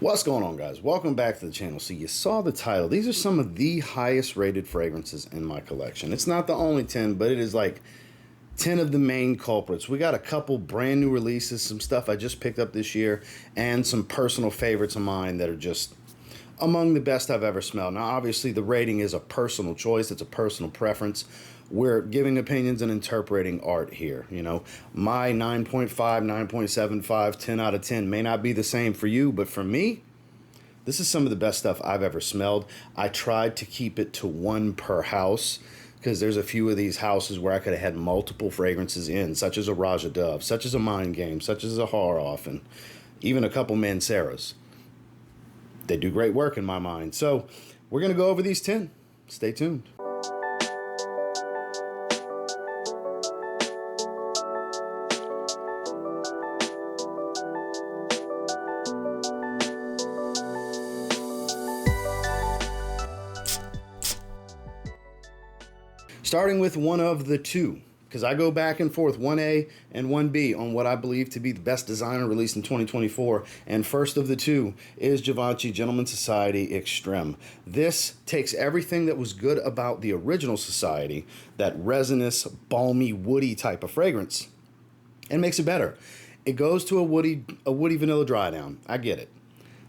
What's going on, guys? Welcome back to the channel. So you saw the title. These are some of the highest rated fragrances in my collection. It's not the only 10, but it is like 10 of the main culprits. We got a couple brand new releases, some stuff I just picked up this year, and some personal favorites of mine that are just among the best I've ever smelled. Now, obviously, the rating is a personal choice. It's a personal preference. We're giving opinions and interpreting art here. You know, my 9.5, 9.75, 10 out of 10 may not be the same for you, but for me, this is some of the best stuff I've ever smelled. I tried to keep it to one per house because there's a few of these houses where I could have had multiple fragrances in, such as a Roja Dove, such as a Mind Game, such as a Zaharoff, and even a couple Manceras. They do great work in my mind. So we're going to go over these 10. Stay tuned. Starting with one of the two, because I go back and forth, 1A and 1B, on what I believe to be the best designer released in 2024. And first of the two is Givenchy Gentleman's Society Extreme. This takes everything that was good about the original Society, that resinous, balmy, woody type of fragrance, and makes it better. It goes to a woody vanilla dry down. I get it.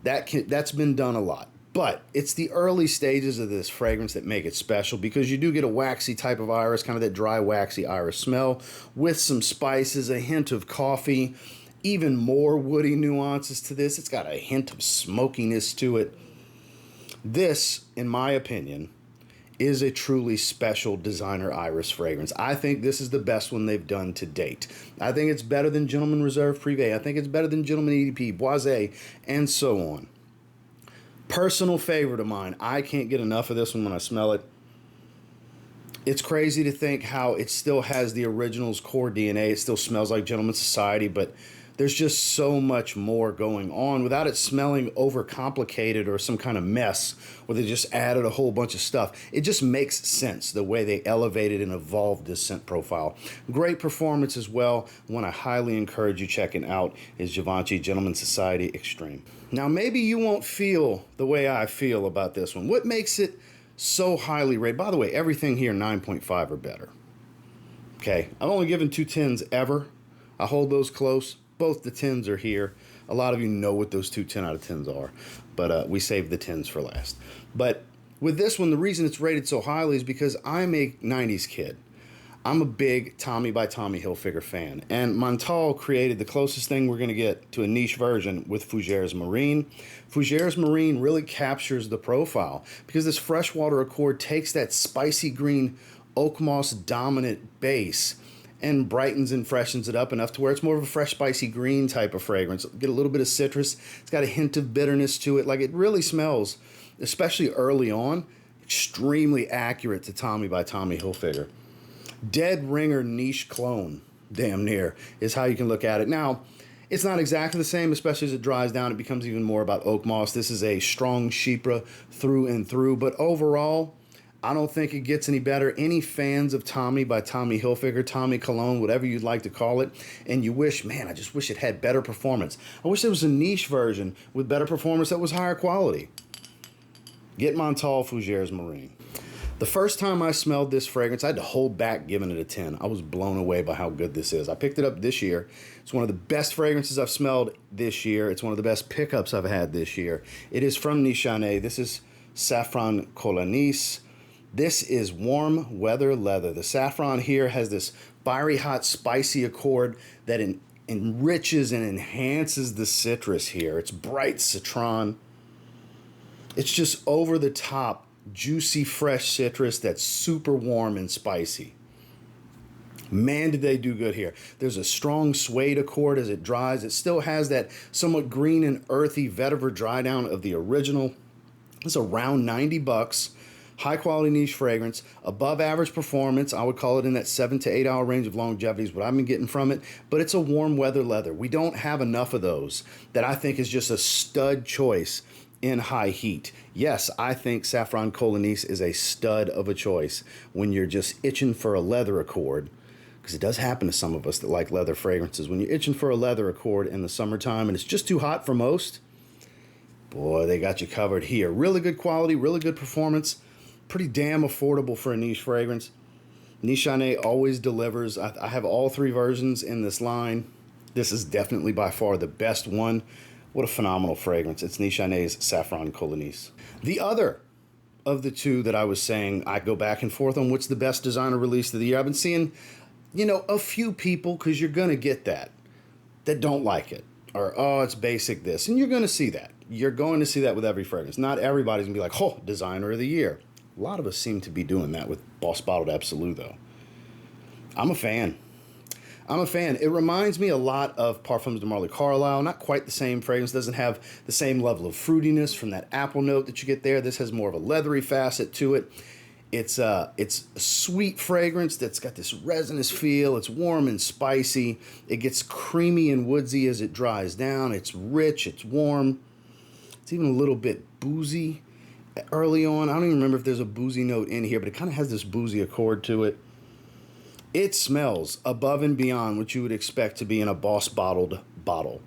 That's been done a lot. But it's the early stages of this fragrance that make it special, because you do get a waxy type of iris, kind of that dry, waxy iris smell with some spices, a hint of coffee, even more woody nuances to this. It's got a hint of smokiness to it. This, in my opinion, is a truly special designer iris fragrance. I think this is the best one they've done to date. I think it's better than Gentleman Reserve Privé. I think it's better than Gentleman EDP, Boisé, and so on. Personal favorite of mine. I can't get enough of this one when I smell it. It's crazy to think how it still has the original's core DNA. It still smells like Gentleman's Society, but there's just so much more going on without it smelling overcomplicated or some kind of mess where they just added a whole bunch of stuff. It just makes sense the way they elevated and evolved this scent profile. Great performance as well. One I highly encourage you checking out is Givenchy Gentleman's Society Extreme. Now, maybe you won't feel the way I feel about this one. What makes it so highly rated? By the way, everything here 9.5 or better. Okay, I've only given 2 10s ever. I hold those close. Both the 10s are here. A lot of you know what those 2 10 out of 10s are, but we saved the 10s for last. But with this one, the reason it's rated so highly is because I'm a 90s kid. I'm a big Tommy by Tommy Hilfiger fan, and Montale created the closest thing we're going to get to a niche version with Fougeres Marine. Fougeres Marine really captures the profile because this freshwater accord takes that spicy green oak moss dominant base and brightens and freshens it up enough to where it's more of a fresh, spicy green type of fragrance. Get a little bit of citrus. It's got a hint of bitterness to it. Like, it really smells, especially early on, extremely accurate to Tommy by Tommy Hilfiger. Dead ringer niche clone, damn near, is how you can look at it. Now, it's not exactly the same, especially as it dries down. It becomes even more about oak moss. This is a strong Chypre through and through, but overall, I don't think it gets any better. Any fans of Tommy by Tommy Hilfiger, Tommy Cologne, whatever you'd like to call it, and you wish, man, I just wish it had better performance. I wish there was a niche version with better performance that was higher quality. Get Montale Fougeres Marine. The first time I smelled this fragrance, I had to hold back giving it a 10. I was blown away by how good this is. I picked it up this year. It's one of the best fragrances I've smelled this year. It's one of the best pickups I've had this year. It is from Nishane. This is Safran Colognise. This is warm weather leather. The saffron here has this fiery hot spicy accord that enriches and enhances the citrus here. It's bright citron. It's just over the top, juicy, fresh citrus that's super warm and spicy. Man, did they do good here. There's a strong suede accord as it dries. It still has that somewhat green and earthy vetiver dry down of the original. It's around $90. High quality niche fragrance, above average performance. I would call it in that 7 to 8 hour range of longevity is what I've been getting from it. But it's a warm weather leather. We don't have enough of those that I think is just a stud choice in high heat. Yes, I think Safran Colognise is a stud of a choice when you're just itching for a leather accord. because it does happen to some of us that like leather fragrances. When you're itching for a leather accord in the summertime and it's just too hot for most, boy, they got you covered here. Really good quality, really good performance, pretty damn affordable for a niche fragrance. Nishane always delivers. I have all 3 versions in this line. This is definitely by far the best one. What a phenomenal fragrance. It's Nishane's Safran Colognise. The other of the 2 that I was saying, I go back and forth on what's the best designer release of the year. I've been seeing, you know, a few people, because you're going to get that don't like it. Or, oh, it's basic this. And you're going to see that. You're going to see that with every fragrance. Not everybody's going to be like, oh, designer of the year. A lot of us seem to be doing that with Boss Bottled Absolu, though. I'm a fan. It reminds me a lot of Parfums de Marly Carlisle. Not quite the same fragrance. Doesn't have the same level of fruitiness from that apple note that you get there. This has more of a leathery facet to it. It's a sweet fragrance that's got this resinous feel. It's warm and spicy. It gets creamy and woodsy as it dries down. It's rich. It's warm. It's even a little bit boozy early on. I don't even remember if there's a boozy note in here, but it kind of has this boozy accord to it. It smells above and beyond what you would expect to be in a Boss Bottled bottle.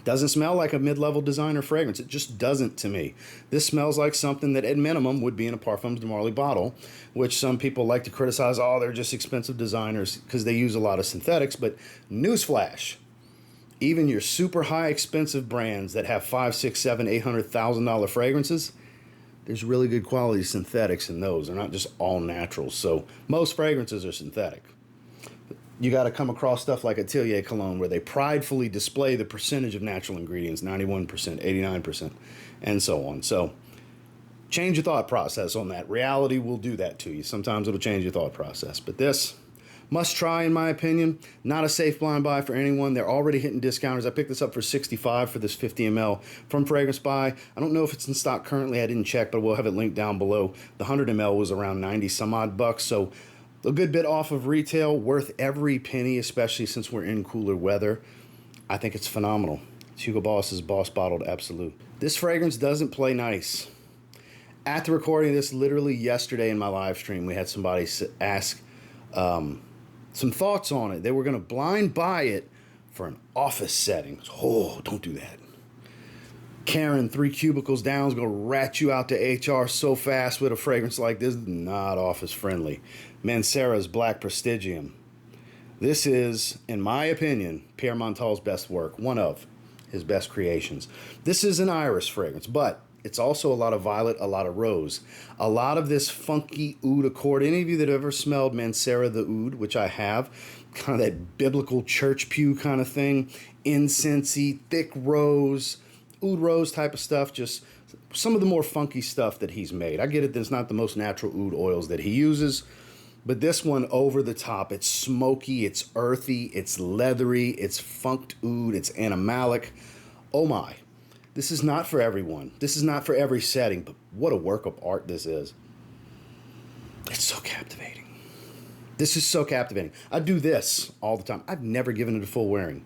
Doesn't smell like a mid-level designer fragrance. It just doesn't to me. This smells like something that at minimum would be in a Parfums de Marly bottle, which some people like to criticize, oh, they're just expensive designers because they use a lot of synthetics. But newsflash, even your super high expensive brands that have $500,000, $600,000, $700,000, $800,000 fragrances, there's really good quality synthetics in those. They're not just all naturals. So most fragrances are synthetic. You got to come across stuff like Atelier Cologne where they pridefully display the percentage of natural ingredients, 91%, 89%, and so on. So change your thought process on that. Reality will do that to you. Sometimes it'll change your thought process. But this, must try in my opinion. Not a safe blind buy for anyone. They're already hitting discounters. I picked this up for $65 for this 50 ml from Fragrance Buy. I don't know if it's in stock currently. I didn't check, but we'll have it linked down below. The 100 ml was around 90 some odd bucks. So a good bit off of retail, worth every penny, especially since we're in cooler weather. I think it's phenomenal. It's Hugo Boss's Boss Bottled Absolu. This fragrance doesn't play nice. At the recording of this, literally yesterday in my live stream, we had somebody ask some thoughts on it. They were going to blind buy it for an office setting. Oh, don't do that. Karen, 3 cubicles down, is going to rat you out to HR so fast with a fragrance like this. Not office friendly. Mancera's Black Prestigium. This is, in my opinion, Pierre Montale's best work. One of his best creations. This is an iris fragrance, but it's also a lot of violet, a lot of rose. A lot of this funky oud accord. Any of you that have ever smelled Mancera the oud, which I have, kind of that biblical church pew kind of thing, incensey, thick rose, oud rose type of stuff, just some of the more funky stuff that he's made. I get it that it's not the most natural oud oils that he uses, but this one over the top. It's smoky, it's earthy, it's leathery, it's funked oud, it's animalic. Oh my. This is not for everyone. This is not for every setting, but what a work of art this is. It's so captivating. This is so captivating. I do this all the time. I've never given it a full wearing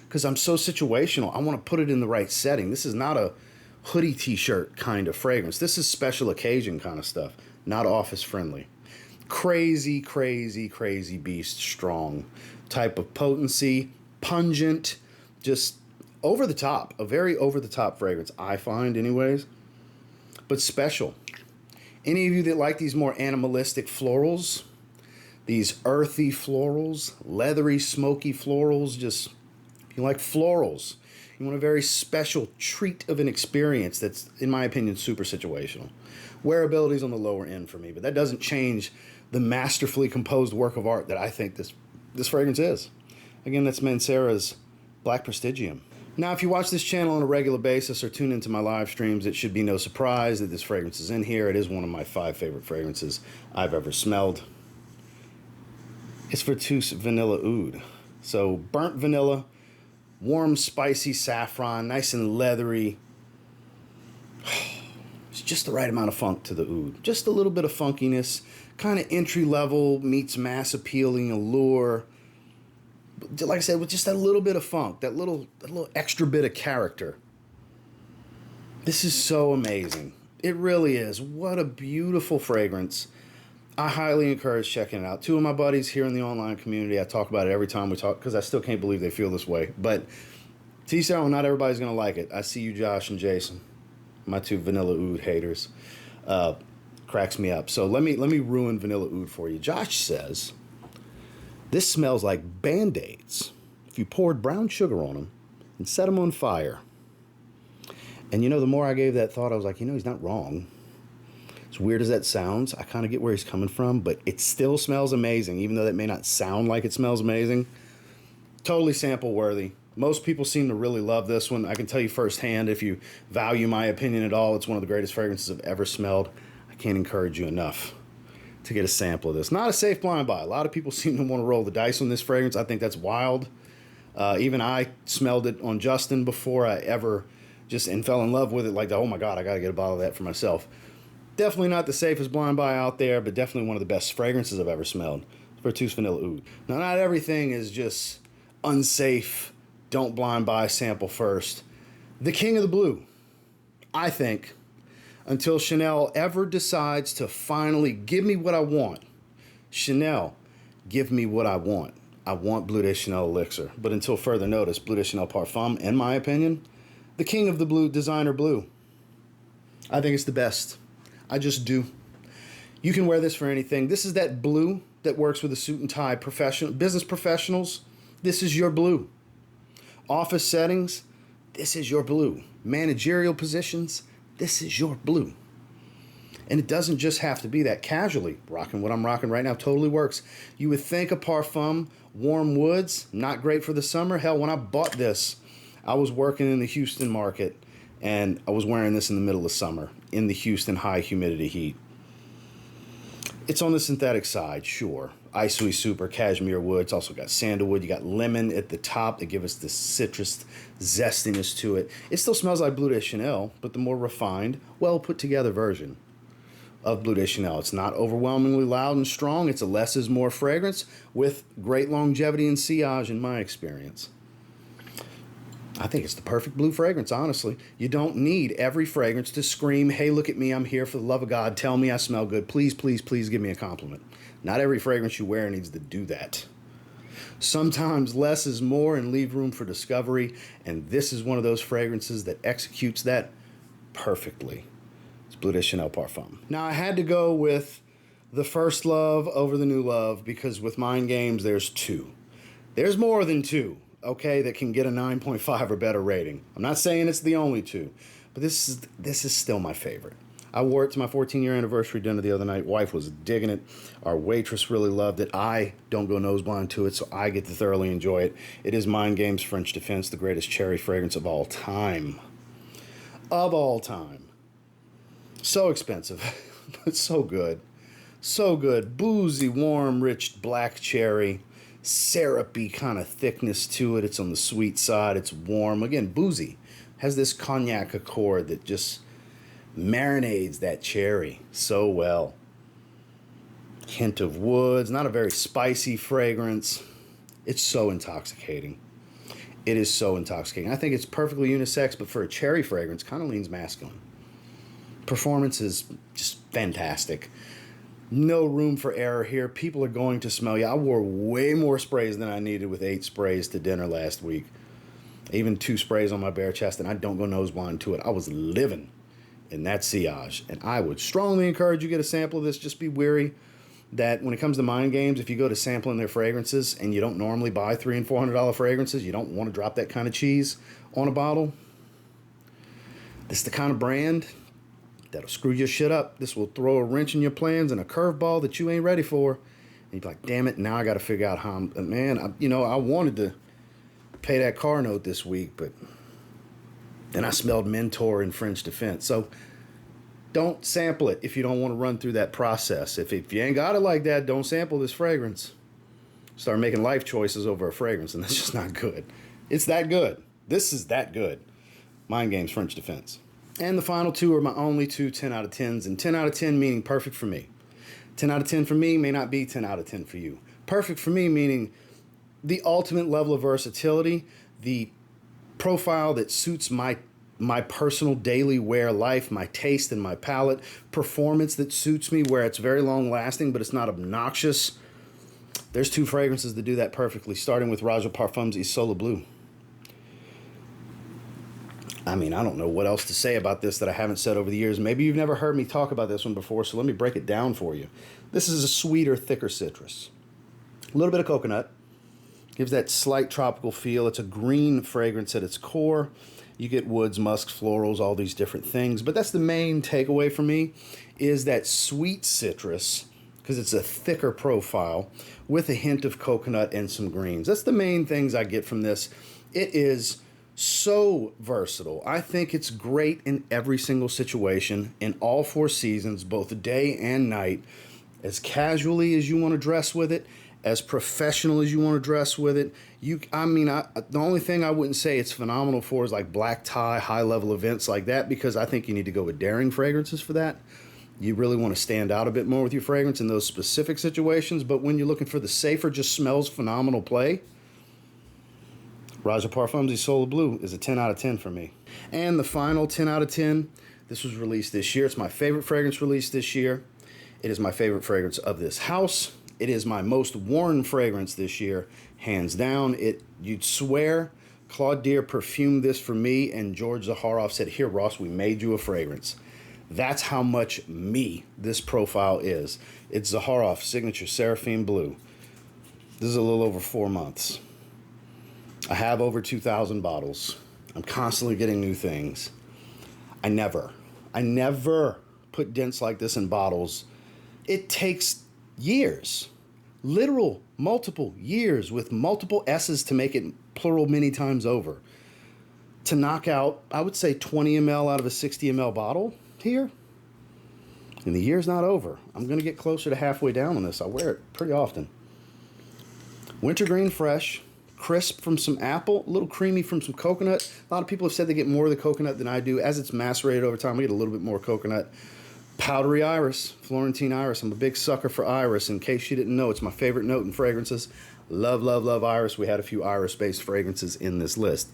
because I'm so situational. I want to put it in the right setting. This is not a hoodie t-shirt kind of fragrance. This is special occasion kind of stuff, not office friendly. Crazy, crazy, crazy beast strong type of potency, pungent, just over the top, a very over the top fragrance, I find anyways, but special. Any of you that like these more animalistic florals, these earthy florals, leathery, smoky florals, just, if you like florals, you want a very special treat of an experience that's, in my opinion, super situational. Wearability is on the lower end for me, but that doesn't change the masterfully composed work of art that I think this fragrance is. Again, that's Mancera's Black Prestigium. Now, if you watch this channel on a regular basis or tune into my live streams, it should be no surprise that this fragrance is in here. It is one of my 5 favorite fragrances I've ever smelled. It's Vertus Vanilla Oud. So burnt vanilla, warm, spicy saffron, nice and leathery. It's just the right amount of funk to the oud. Just a little bit of funkiness, kind of entry level meets mass appealing allure. Like I said, with just that little bit of funk, that little extra bit of character. This is so amazing. It really is. What a beautiful fragrance. I highly encourage checking it out. 2 of my buddies here in the online community, I talk about it every time we talk because I still can't believe they feel this way. But T-Cell, not everybody's going to like it. I see you, Josh and Jason. My two Vanilla Oud haters. Cracks me up. So let me ruin Vanilla Oud for you. Josh says, this smells like Band-Aids if you poured brown sugar on them and set them on fire. And the more I gave that thought, I was like, he's not wrong. As weird as that sounds, I kind of get where he's coming from, but it still smells amazing, even though that may not sound like it smells amazing. Totally sample worthy. Most people seem to really love this one. I can tell you firsthand, if you value my opinion at all, it's one of the greatest fragrances I've ever smelled. I can't encourage you enough to get a sample of this. Not a safe blind buy. A lot of people seem to want to roll the dice on this fragrance. I think that's wild. Even I smelled it on Justin before I ever and fell in love with it. Like, oh my God, I got to get a bottle of that for myself. Definitely not the safest blind buy out there, but definitely one of the best fragrances I've ever smelled. Vertus Vanilla Oud. Now, not everything is just unsafe. Don't blind buy, sample first. The king of the blue, I think, until Chanel ever decides to finally give me what I want. Chanel, give me what I want. I want Bleu de Chanel Elixir. But until further notice, Bleu de Chanel Parfum, in my opinion, the king of the blue, designer blue. I think it's the best. I just do. You can wear this for anything. This is that blue that works with a suit and tie. Business professionals, this is your blue. Office settings, this is your blue. Managerial positions, this is your blue. And it doesn't just have to be that. Casually rocking what I'm rocking right now totally works. You would think a Parfum, warm woods, not great for the summer. Hell, when I bought this, I was working in the Houston market, and I was wearing this in the middle of summer in the Houston high humidity heat. It's on the synthetic side, sure. Isola super, cashmere wood. It's also got sandalwood. You got lemon at the top that give us this citrus zestiness to it. It still smells like Bleu de Chanel, but the more refined, well put together version of Bleu de Chanel. It's not overwhelmingly loud and strong. It's a less is more fragrance with great longevity and sillage in my experience. I think it's the perfect blue fragrance, honestly. You don't need every fragrance to scream, hey, look at me, I'm here for the love of God, tell me I smell good, please, please, please give me a compliment. Not every fragrance you wear needs to do that. Sometimes less is more and leave room for discovery, and this is one of those fragrances that executes that perfectly. It's Bleu de Chanel Parfum. Now, I had to go with the first love over the new love because with Mind Games, there's two. There's more than two. Okay, that can get a 9.5 or better rating. I'm not saying it's the only two, but this is still my favorite. I wore it to my 14-year anniversary dinner the other night. Wife was digging it. Our waitress really loved it. I don't go nose blind to it, so I get to thoroughly enjoy it. It is Mind Games French Defense, the greatest cherry fragrance of all time. Of all time. So expensive, but so good. So good. Boozy, warm, rich black cherry. Syrupy kind of thickness to it. It's on the sweet side. It's warm. Again, boozy. Has this cognac accord that just marinades that cherry so well. Hint of woods. Not a very spicy fragrance. It's so intoxicating. It is so intoxicating. I think it's perfectly unisex, but for a cherry fragrance, kind of leans masculine. Performance is just fantastic. No room for error here. People are going to smell you. I wore way more sprays than I needed with 8 sprays to dinner last week. Even 2 sprays on my bare chest, and I don't go nose blind to it. I was living in that sillage. And I would strongly encourage you to get a sample of this. Just be wary that when it comes to Mind Games, if you go to sampling their fragrances and you don't normally buy $300 and $400 fragrances, you don't want to drop that kind of cheese on a bottle. This is the kind of brand that'll screw your shit up. This will throw a wrench in your plans and a curveball that you ain't ready for. And you're like, damn it, now I got to figure out how I wanted to pay that car note this week, but then I smelled Mentor in French Defense. So don't sample it if you don't want to run through that process. If you ain't got it like that, don't sample this fragrance. Start making life choices over a fragrance, and that's just not good. It's that good. This is that good. Mind Games French Defense. And the final two are my only two 10 out of 10s. And 10 out of 10 meaning perfect for me. 10 out of 10 for me may not be 10 out of 10 for you. Perfect for me meaning the ultimate level of versatility, the profile that suits my personal daily wear life, my taste and my palate, performance that suits me where it's very long lasting but it's not obnoxious. There's 2 fragrances that do that perfectly, starting with Roja Parfums Isola Blue. I mean, I don't know what else to say about this that I haven't said over the years. Maybe you've never heard me talk about this one before, so let me break it down for you. This is a sweeter, thicker citrus. A little bit of coconut. Gives that slight tropical feel. It's a green fragrance at its core. You get woods, musks, florals, all these different things. But that's the main takeaway for me, is that sweet citrus, because it's a thicker profile with a hint of coconut and some greens. That's the main things I get from this. It is so versatile. I think it's great in every single situation, in all 4 seasons, both day and night, as casually as you want to dress with it, as professional as you want to dress with it. The only thing I wouldn't say it's phenomenal for is like black tie, high level events like that, because I think you need to go with daring fragrances for that. You really want to stand out a bit more with your fragrance in those specific situations. But when you're looking for the safer, just smells phenomenal play, Roja Parfums Isola Bleu is a 10 out of 10 for me. And the final 10 out of 10, this was released this year. It's my favorite fragrance released this year. It is my favorite fragrance of this house. It is my most worn fragrance this year, hands down. You'd swear Claude Deer perfumed this for me, and George Zaharoff said, "Here, Ross, we made you a fragrance." That's how much me this profile is. It's Zaharoff Signature Seraphim Blue. This is a little over 4 months. I have over 2,000 bottles. I'm constantly getting new things. I never put dents like this in bottles. It takes years, literal multiple years with multiple S's to make it plural many times over. To knock out, I would say 20 ml out of a 60 ml bottle here. And the year's not over. I'm going to get closer to halfway down on this. I wear it pretty often. Wintergreen fresh. Crisp from some apple, a little creamy from some coconut. A lot of people have said they get more of the coconut than I do. As it's macerated over time, I get a little bit more coconut. Powdery iris, Florentine iris. I'm a big sucker for iris. In case you didn't know, it's my favorite note in fragrances. Love, love, love iris. We had a few iris-based fragrances in this list.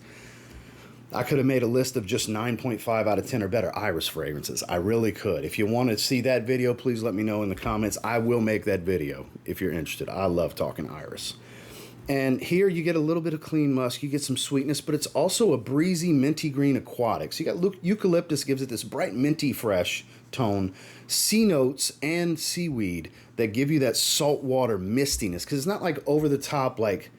I could have made a list of just 9.5 out of 10 or better iris fragrances. I really could. If you want to see that video, please let me know in the comments. I will make that video if you're interested. I love talking iris. And here you get a little bit of clean musk, you get some sweetness, but it's also a breezy minty green aquatic. So you got eucalyptus, gives it this bright minty fresh tone, sea notes and seaweed that give you that saltwater mistiness, because it's not like over the top, like,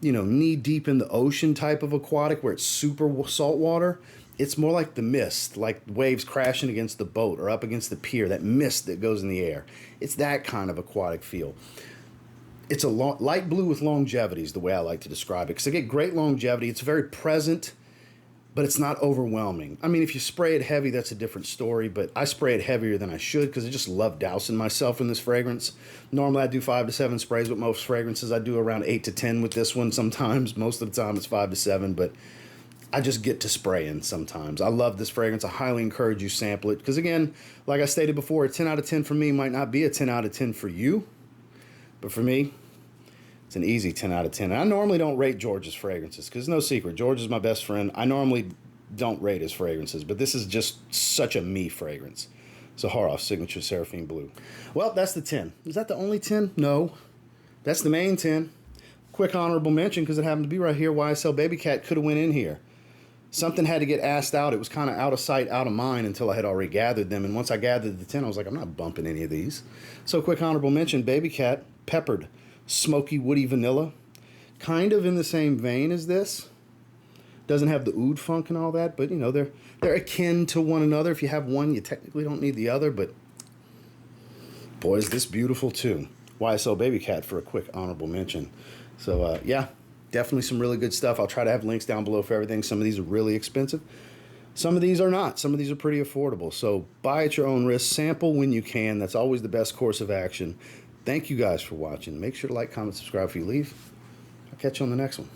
you know, knee deep in the ocean type of aquatic where it's super saltwater. It's more like the mist, like waves crashing against the boat or up against the pier, that mist that goes in the air. It's that kind of aquatic feel. It's a light blue with longevity is the way I like to describe it, because I get great longevity. It's very present, but it's not overwhelming. I mean, if you spray it heavy, that's a different story, but I spray it heavier than I should because I just love dousing myself in this fragrance. Normally, I do 5 to 7 sprays with most fragrances. I do around 8 to 10 with this one sometimes. Most of the time, it's 5 to 7, but I just get to spraying sometimes. I love this fragrance. I highly encourage you sample it because, again, like I stated before, a 10 out of 10 for me might not be a 10 out of 10 for you. But for me, it's an easy 10 out of 10. And I normally don't rate George's fragrances because no secret, George is my best friend. I normally don't rate his fragrances, but this is just such a me fragrance. Zaharoff Signature Seraphim Blue. Well, that's the 10. Is that the only 10? No. That's the main 10. Quick honorable mention because it happened to be right here. YSL Baby Cat could have went in here. Something had to get asked out. It was kind of out of sight, out of mind until I had already gathered them. And once I gathered the 10, I was like, I'm not bumping any of these. So quick honorable mention, Baby Cat, peppered, smoky, woody vanilla. Kind of in the same vein as this. Doesn't have the oud funk and all that, but, you know, they're akin to one another. If you have one, you technically don't need the other, but boy, is this beautiful too. YSL Baby Cat for a quick honorable mention. So, yeah. Definitely some really good stuff. I'll try to have links down below for everything. Some of these are really expensive. Some of these are not. Some of these are pretty affordable. So buy at your own risk. Sample when you can. That's always the best course of action. Thank you guys for watching. Make sure to like, comment, subscribe before you leave. I'll catch you on the next one.